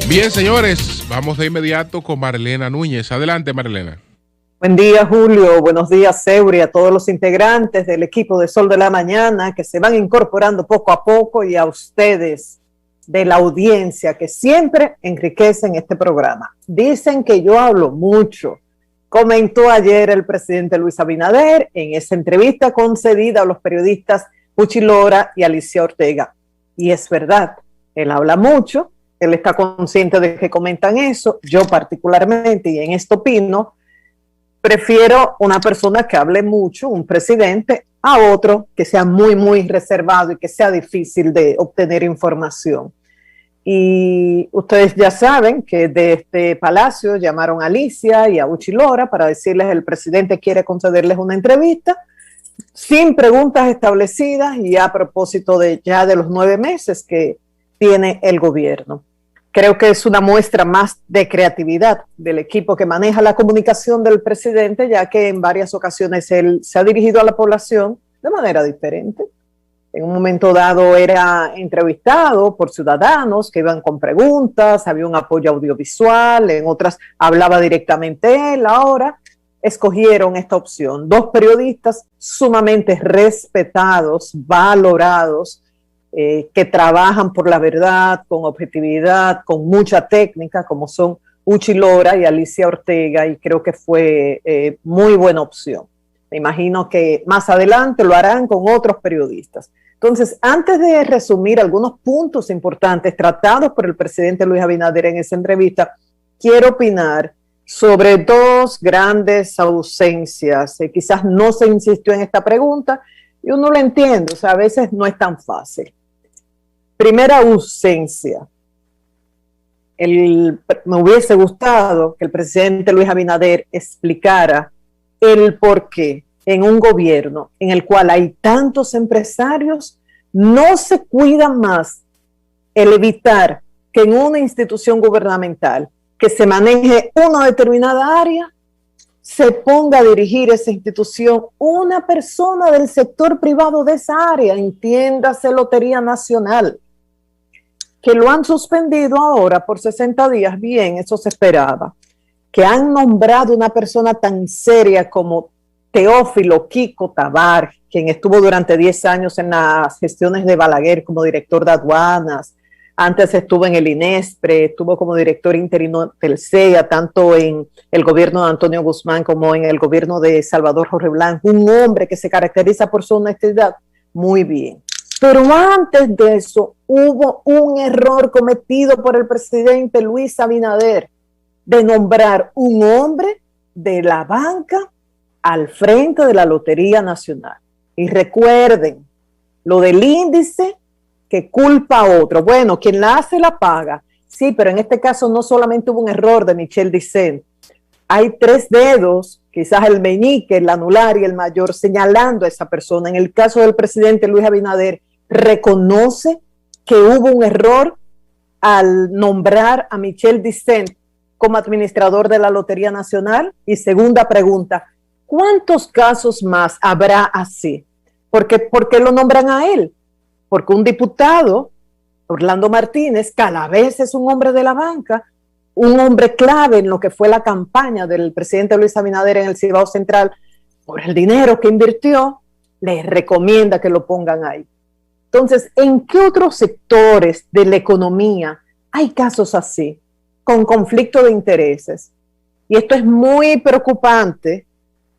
Bien, señores, vamos de inmediato con Marlena Núñez. Adelante, Marlena. Buen día, Julio. Buenos días, Seuri, a todos los integrantes del equipo de Sol de la Mañana que se van incorporando poco a poco y a ustedes de la audiencia que siempre enriquecen este programa. Dicen que yo hablo mucho. Comentó ayer el presidente Luis Abinader en esa entrevista concedida a los periodistas Puchi Lora y Alicia Ortega. Y es verdad, él habla mucho, él está consciente de que comentan eso. Yo particularmente, y en esto opino, prefiero una persona que hable mucho, un presidente, a otro que sea muy, muy reservado y que sea difícil de obtener información. Y ustedes ya saben que de este palacio llamaron a Alicia y a Uchi Lora para decirles que el presidente quiere concederles una entrevista sin preguntas establecidas y a propósito de ya de los 9 meses que tiene el gobierno. Creo que es una muestra más de creatividad del equipo que maneja la comunicación del presidente, ya que en varias ocasiones él se ha dirigido a la población de manera diferente. En un momento dado era entrevistado por ciudadanos que iban con preguntas, había un apoyo audiovisual, en otras hablaba directamente él. Ahora escogieron esta opción. 2 periodistas sumamente respetados, valorados, que trabajan por la verdad, con objetividad, con mucha técnica, como son Uchi Lora y Alicia Ortega, y creo que fue muy buena opción. Me imagino que más adelante lo harán con otros periodistas. Entonces, antes de resumir algunos puntos importantes tratados por el presidente Luis Abinader en esa entrevista, quiero opinar sobre 2 grandes ausencias. Quizás no se insistió en esta pregunta y uno lo entiende, o sea, a veces no es tan fácil. Primera ausencia. Me hubiese gustado que el presidente Luis Abinader explicara el por qué en un gobierno en el cual hay tantos empresarios no se cuida más el evitar que en una institución gubernamental que se maneje una determinada área se ponga a dirigir esa institución una persona del sector privado de esa área, entiéndase Lotería Nacional, que lo han suspendido ahora por 60 días, bien, eso se esperaba, que han nombrado una persona tan seria como Teófilo Kiko Tabar, quien estuvo durante 10 años en las gestiones de Balaguer como director de aduanas, antes estuvo en el INESPRE, estuvo como director interino del CEA, tanto en el gobierno de Antonio Guzmán como en el gobierno de Salvador Jorge Blanco, un hombre que se caracteriza por su honestidad, muy bien. Pero antes de eso hubo un error cometido por el presidente Luis Abinader de nombrar un hombre de la banca al frente de la Lotería Nacional. Y recuerden, lo del índice que culpa a otro. Bueno, quien la hace la paga. Sí, pero en este caso no solamente hubo un error de Michel Dicen. Hay 3 dedos, quizás el meñique, el anular y el mayor, señalando a esa persona. En el caso del presidente Luis Abinader, reconoce que hubo un error al nombrar a Michel Dicen como administrador de la Lotería Nacional. Y segunda pregunta, ¿cuántos casos más habrá así? ¿Por qué lo nombran a él? Porque un diputado, Orlando Martínez, cada vez es un hombre de la banca, un hombre clave en lo que fue la campaña del presidente Luis Abinader en el Cibao Central, por el dinero que invirtió, les recomienda que lo pongan ahí. Entonces, ¿en qué otros sectores de la economía hay casos así, con conflicto de intereses? Y esto es muy preocupante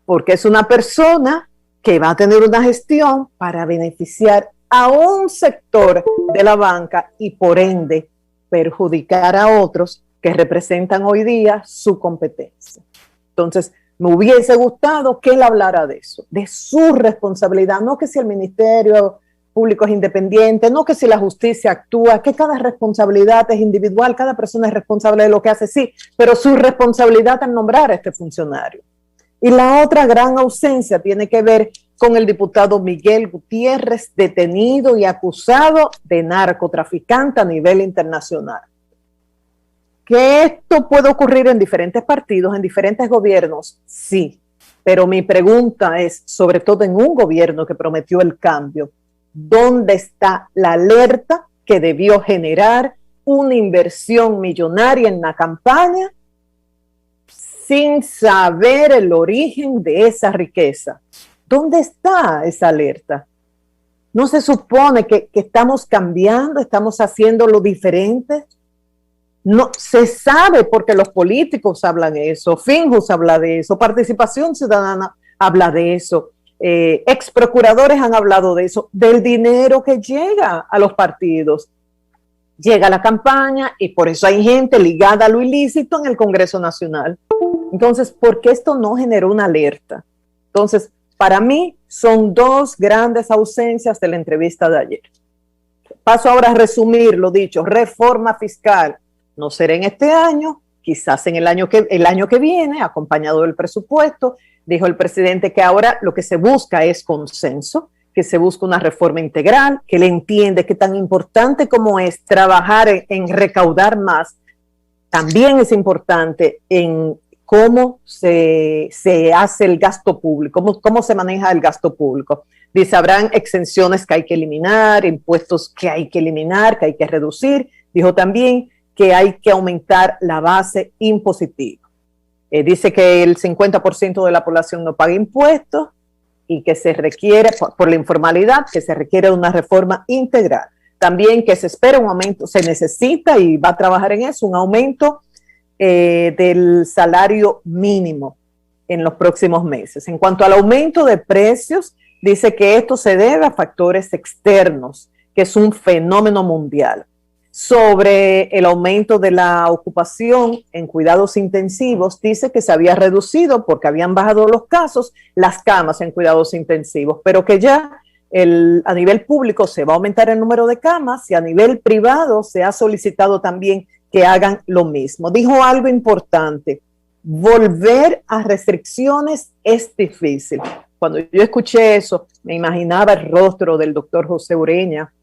porque es una persona que va a tener una gestión para beneficiar a un sector de la banca y por ende perjudicar a otros que representan hoy día su competencia. Entonces, me hubiese gustado que él hablara de eso, de su responsabilidad, no que si el Ministerio Público es independiente, no que si la justicia actúa, que cada responsabilidad es individual, cada persona es responsable de lo que hace, sí, pero su responsabilidad al nombrar a este funcionario. Y la otra gran ausencia tiene que ver con el diputado Miguel Gutiérrez, detenido y acusado de narcotraficante a nivel internacional. ¿Que esto puede ocurrir en diferentes partidos, en diferentes gobiernos? Sí, pero mi pregunta es, sobre todo en un gobierno que prometió el cambio, ¿dónde está la alerta que debió generar una inversión millonaria en la campaña sin saber el origen de esa riqueza. ¿Dónde está esa alerta? ¿No se supone que estamos cambiando, estamos haciendo lo diferente? No, se sabe porque los políticos hablan de eso, Finjus habla de eso, Participación Ciudadana habla de eso, ex procuradores han hablado de eso, del dinero que llega a los partidos. Llega a la campaña y por eso hay gente ligada a lo ilícito en el Congreso Nacional. Entonces, ¿por qué esto no generó una alerta? Entonces, para mí son dos grandes ausencias de la entrevista de ayer. Paso ahora a resumir lo dicho. Reforma fiscal no será en este año, quizás en el año que viene, acompañado del presupuesto. Dijo el presidente que ahora lo que se busca es consenso, que se busca una reforma integral, que él entiende que tan importante como es trabajar en recaudar más, también es importante en cómo se hace el gasto público, cómo se maneja el gasto público. Dice, habrán exenciones que hay que eliminar, impuestos que hay que eliminar, que hay que reducir. Dijo también que hay que aumentar la base impositiva. Dice que el 50% de la población no paga impuestos y que se requiere, por la informalidad, que se requiere una reforma integral. También que se espera un aumento, se necesita y va a trabajar en eso, un aumento del salario mínimo en los próximos meses. En cuanto al aumento de precios, dice que esto se debe a factores externos, que es un fenómeno mundial. Sobre el aumento de la ocupación en cuidados intensivos, dice que se había reducido porque habían bajado los casos, las camas en cuidados intensivos, pero que ya a nivel público se va a aumentar el número de camas y a nivel privado se ha solicitado también que hagan lo mismo. Dijo algo importante, volver a restricciones es difícil. Cuando yo escuché eso, me imaginaba el rostro del doctor José Ureña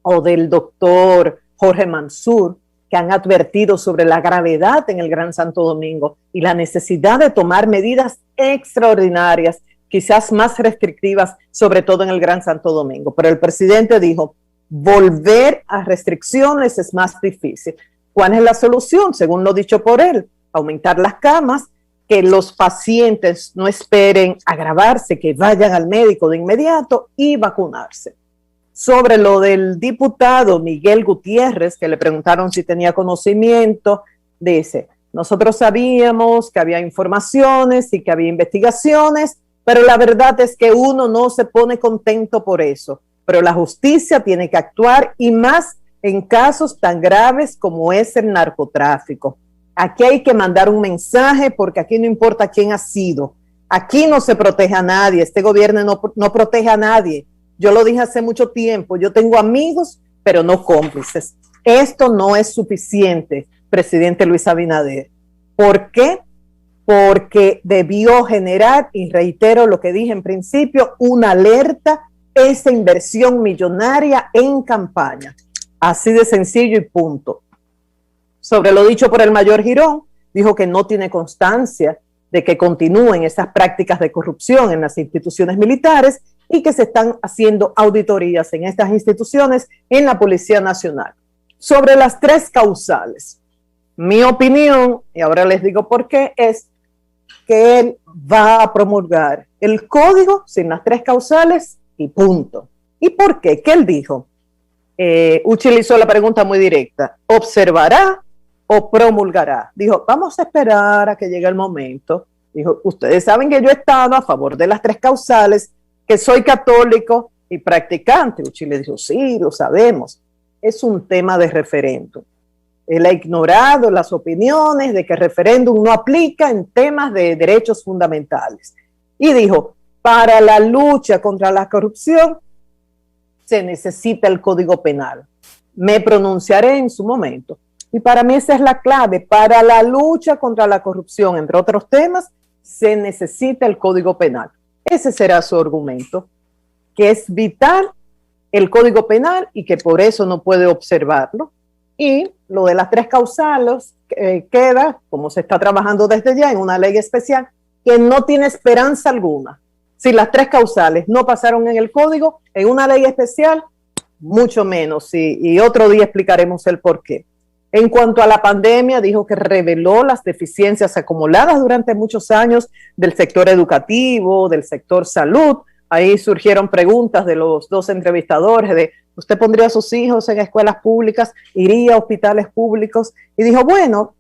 o del doctor Jorge Mansur, que han advertido sobre la gravedad en el Gran Santo Domingo y la necesidad de tomar medidas extraordinarias, quizás más restrictivas, sobre todo en el Gran Santo Domingo. Pero el presidente dijo, volver a restricciones es más difícil. ¿Cuál es la solución? Según lo dicho por él, aumentar las camas, que los pacientes no esperen agravarse, que vayan al médico de inmediato y vacunarse. Sobre lo del diputado Miguel Gutiérrez, que le preguntaron si tenía conocimiento, dice, nosotros sabíamos que había informaciones y que había investigaciones, pero la verdad es que uno no se pone contento por eso, pero la justicia tiene que actuar y más en casos tan graves como es el narcotráfico. Aquí hay que mandar un mensaje porque aquí no importa quién ha sido, aquí no se protege a nadie, este gobierno no protege a nadie. Yo lo dije hace mucho tiempo, yo tengo amigos, pero no cómplices. Esto no es suficiente, presidente Luis Abinader. ¿Por qué? Porque debió generar, y reitero lo que dije en principio, una alerta, esa inversión millonaria en campaña. Así de sencillo y punto. Sobre lo dicho por el mayor Girón, dijo que no tiene constancia de que continúen esas prácticas de corrupción en las instituciones militares y que se están haciendo auditorías en estas instituciones en la Policía Nacional. Sobre las tres causales, mi opinión, y ahora les digo por qué, es que él va a promulgar el código sin las tres causales y punto. ¿Y por qué? ¿Qué él dijo? Utilizó la pregunta muy directa, ¿observará o promulgará? Dijo, vamos a esperar a que llegue el momento. Dijo, ustedes saben que yo he estado a favor de las tres causales, que soy católico y practicante. Uchile dijo, sí, lo sabemos. Es un tema de referéndum. Él ha ignorado las opiniones de que el referéndum no aplica en temas de derechos fundamentales. Y dijo, para la lucha contra la corrupción se necesita el Código Penal. Me pronunciaré en su momento. Y para mí esa es la clave. Para la lucha contra la corrupción, entre otros temas, se necesita el Código Penal. Ese será su argumento, que es vital el Código Penal y que por eso no puede observarlo. Y lo de las tres causales queda, como se está trabajando desde ya, en una ley especial que no tiene esperanza alguna. Si las tres causales no pasaron en el Código, en una ley especial mucho menos, y otro día explicaremos el por qué. En cuanto a la pandemia, dijo que reveló las deficiencias acumuladas durante muchos años del sector educativo, del sector salud. Ahí surgieron preguntas de los dos entrevistadores de, ¿usted pondría a sus hijos en escuelas públicas? ¿Iría a hospitales públicos? Y dijo, bueno,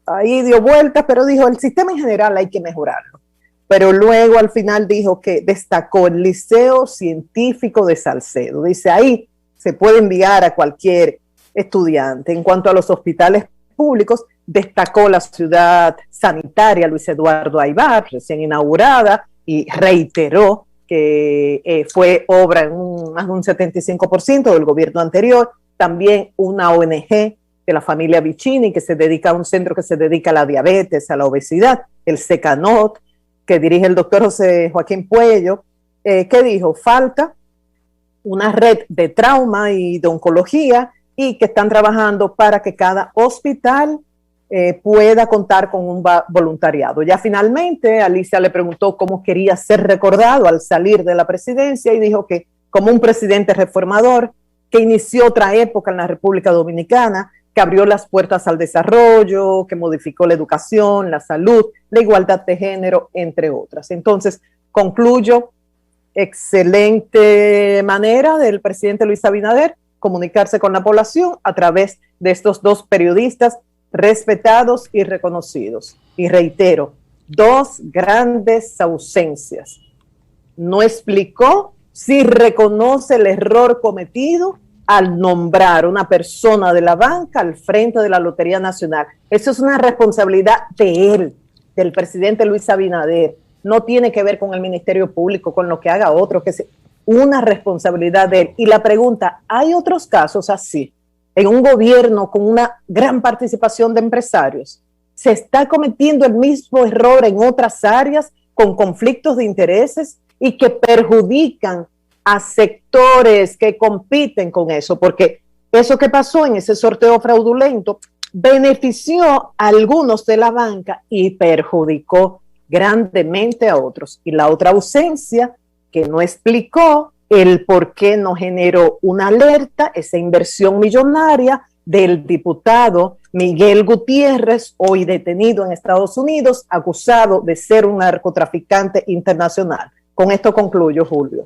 ahí dio vueltas, pero dijo, el sistema en general hay que mejorarlo. Pero luego al final dijo que destacó el Liceo Científico de Salcedo. Dice, ahí se puede enviar a cualquier estudiante. En cuanto a los hospitales públicos, destacó la ciudad sanitaria Luis Eduardo Aybar, recién inaugurada, y reiteró que fue obra en más de un 75% del gobierno anterior. También una ONG de la familia Vicini, que se dedica a un centro que se dedica a la diabetes, a la obesidad, el SECANOT, que dirige el doctor José Joaquín Puello, que dijo, falta una red de trauma y de oncología, y que están trabajando para que cada hospital pueda contar con un voluntariado. Ya finalmente Alicia le preguntó cómo quería ser recordado al salir de la presidencia y dijo que como un presidente reformador que inició otra época en la República Dominicana, que abrió las puertas al desarrollo, que modificó la educación, la salud, la igualdad de género, entre otras. Entonces, concluyo, excelente manera del presidente Luis Abinader comunicarse con la población a través de estos dos periodistas respetados y reconocidos. Y reitero, dos grandes ausencias. No explicó si reconoce el error cometido al nombrar una persona de la banca al frente de la Lotería Nacional. Eso es una responsabilidad de él, del presidente Luis Abinader. No tiene que ver con el Ministerio Público, con lo que haga otro, que una responsabilidad de él. Y la pregunta, ¿hay otros casos así? En un gobierno con una gran participación de empresarios, ¿se está cometiendo el mismo error en otras áreas con conflictos de intereses y que perjudican a sectores que compiten con eso? Porque eso que pasó en ese sorteo fraudulento benefició a algunos de la banca y perjudicó grandemente a otros. Y la otra ausencia que no explicó el por qué no generó una alerta, esa inversión millonaria del diputado Miguel Gutiérrez, hoy detenido en Estados Unidos, acusado de ser un narcotraficante internacional. Con esto concluyo, Julio.